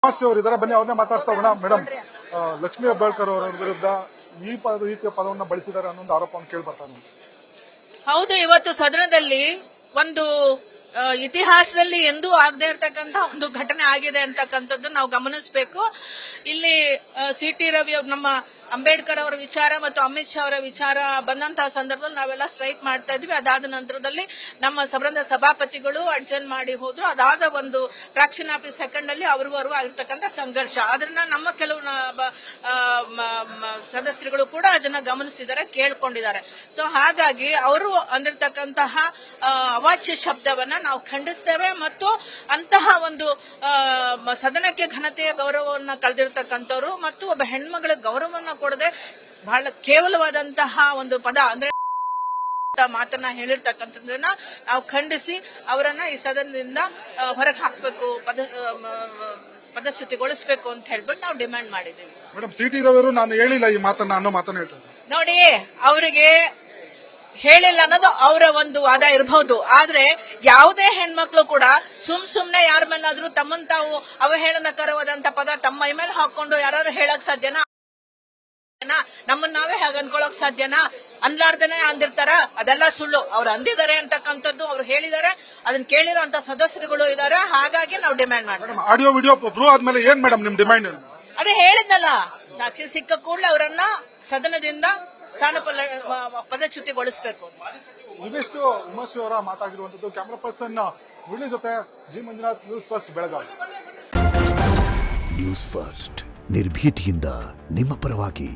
ಉಮಾಶ್ರೀ ಅವರು ಇದಾರೆ, ಬನ್ನಿ ಅವ್ರನ್ನೇ ಮಾತಾಡ್ತಾ ಹೋಗೋಣ. ಮೇಡಮ್, ಲಕ್ಷ್ಮೀ ಹೆಬ್ಬಾಳ್ಕರ್ ಅವರ ವಿರುದ್ಧ ಈ ರೀತಿಯ ಪದವನ್ನ ಬಳಸಿದ್ದಾರೆ ಅನ್ನೋ ಆರೋಪವನ್ನು ಕೇಳಿ ಬರ್ತಾನೆ. ಹೌದು, ಇವತ್ತು ಸದನದಲ್ಲಿ ಒಂದು ಇತಿಹಾಸದಲ್ಲಿ ಎಂದೂ ಆಗದೆ ಇರತಕ್ಕಂತ ಒಂದು ಘಟನೆ ಆಗಿದೆ ಅಂತಕ್ಕಂಥದ್ದು ನಾವು ಗಮನಿಸಬೇಕು. ಇಲ್ಲಿ ಸಿ.ಟಿ. ರವಿ ನಮ್ಮ ಅಂಬೇಡ್ಕರ್ ಅವರ ವಿಚಾರ ಮತ್ತು ಅಮಿತ್ ಶಾ ಅವರ ವಿಚಾರ ಬಂದಂತಹ ಸಂದರ್ಭದಲ್ಲಿ ನಾವೆಲ್ಲ ಸ್ಟ್ರೈಕ್ ಮಾಡ್ತಾ ಇದ್ವಿ. ಅದಾದ ನಂತರದಲ್ಲಿ ನಮ್ಮ ಸದನದ ಸಭಾಪತಿಗಳು ಅಡ್ಜರ್ನ್ ಮಾಡಿ ಹೋದ್ರು. ಅದಾದ ಒಂದು ಫ್ರಾಕ್ಷನ್ ಆಫ್ ಸೆಕೆಂಡ್ ಅಲ್ಲಿ ಅವ್ರಿಗೂ ಆಗಿರ್ತಕ್ಕಂಥ ಸಂಘರ್ಷ, ಅದನ್ನ ನಮ್ಮ ಕೆಲವು ಸದಸ್ಯರುಗಳು ಕೂಡ ಅದನ್ನ ಗಮನಿಸಿದ್ದಾರೆ, ಕೇಳ್ಕೊಂಡಿದ್ದಾರೆ. ಸೊ ಹಾಗಾಗಿ ಅವರು ಅಂದಿರ್ತಕ್ಕಂತಹ ಅವಾಚ್ಯ ಶಬ್ದವನ್ನ ನಾವು ಖಂಡಿಸ್ತೇವೆ ಮತ್ತು ಅಂತಹ ಒಂದು ಸದನಕ್ಕೆ ಘನತೆಯ ಗೌರವವನ್ನು ಕಳೆದಿರ್ತಕ್ಕಂಥವ್ರು ಮತ್ತು ಒಬ್ಬ ಹೆಣ್ಮಗಳ ಗೌರವವನ್ನು ಕೊಡದೆ ಬಹಳ ಕೇವಲವಾದಂತಹ ಒಂದು ಪದ ಅಂದ್ರೆ ಮಾತನ್ನ ಹೇಳಿರ್ತಕ್ಕಂಥದ್ದನ್ನ ನಾವು ಖಂಡಿಸಿ ಅವರನ್ನ ಈ ಸದನದಿಂದ ಹೊರಗೆ ಹಾಕಬೇಕು, ಪದಚ್ಯುತಿಗೊಳಿಸಬೇಕು ಅಂತ ಹೇಳ್ಬಿಟ್ಟು ನಾವು ಡಿಮ್ಯಾಂಡ್ ಮಾಡಿದ್ದೀವಿ. Madam, CT. ರವಿ ನಾನು ಹೇಳಿಲ್ಲ ಈ ಮಾತನ್ನ ಅನ್ನೋ ಮಾತನ್ನ ಹೇಳ್ತಾರೆ. ನೋಡಿ, ಅವರಿಗೆ ಹೇಳಿಲ್ಲ ಅನ್ನೋದು ಅವರ ಒಂದು ವಾದ ಇರಬಹುದು. ಆದ್ರೆ ಯಾವುದೇ ಹೆಣ್ಮಕ್ಳು ಕೂಡ ಸುಮ್ನೆ ಯಾರ ಮೇಲಾದ್ರೂ ತಮ್ಮನ್ ತಾವು ಅವಹೇಳನಕರವಾದಂತ ಪದ ತಮ್ಮ ಮೈ ಮೇಲೆ ಹಾಕೊಂಡು ಯಾರಾದ್ರೂ ಹೇಳಕ್ ಸಾಧ್ಯನಾ? ನಮ್ಮನ್ನ ನಾವೇ ಹಾಗೆ ಅನ್ಕೊಳಕ್ ಸಾಧ್ಯನಾ? ಅನ್ಲಾರ್ದೇನೆ ಅಂದಿರ್ತಾರ? ಅದೆಲ್ಲ ಸುಳ್ಳು. ಅವ್ರು ಅಂದಿದ್ದಾರೆ ಅಂತಕ್ಕಂಥದ್ದು ಅವ್ರು ಹೇಳಿದ್ದಾರೆ, ಅದನ್ನ ಕೇಳಿರೋ ಅಂತ ಸದಸ್ಯರುಗಳು ಇದ್ದಾರೆ. ಹಾಗಾಗಿ ನಾವು ಡಿಮ್ಯಾಂಡ್ ಮಾಡ್ತೀವಿ. ಆಡಿಯೋ ವಿಡಿಯೋ ಪ್ರೂವ್ ಆದ್ಮೇಲೆ ಏನ್ ಮೇಡಮ್ ನಿಮ್ ಡಿಮ್ಯಾಂಡ್? ಅದೇ ಹೇಳಿದ್ನಲ್ಲ, ಸಾಕ್ಷಿ ಸಿಕ್ಕ ಕೂಡಲೇ ಅವರನ್ನ ಸದನದಿಂದ ಪದಚ್ಯುತಿಗೊಳಿಸಬೇಕು. ಇದಿಷ್ಟು ಉಮಾಶ್ರೀ ಅವರ ಮಾತಾಗಿರುವಂತದ್ದು. ಕ್ಯಾಮರಾ ಪರ್ಸನ್ ಮುರಳಿ ಜೊತೆ G Manjunath, news first Belagavi. News first ನಿರ್ಭೀತಿಯಿಂದ ನಿಮ್ಮ ಪರವಾಗಿ.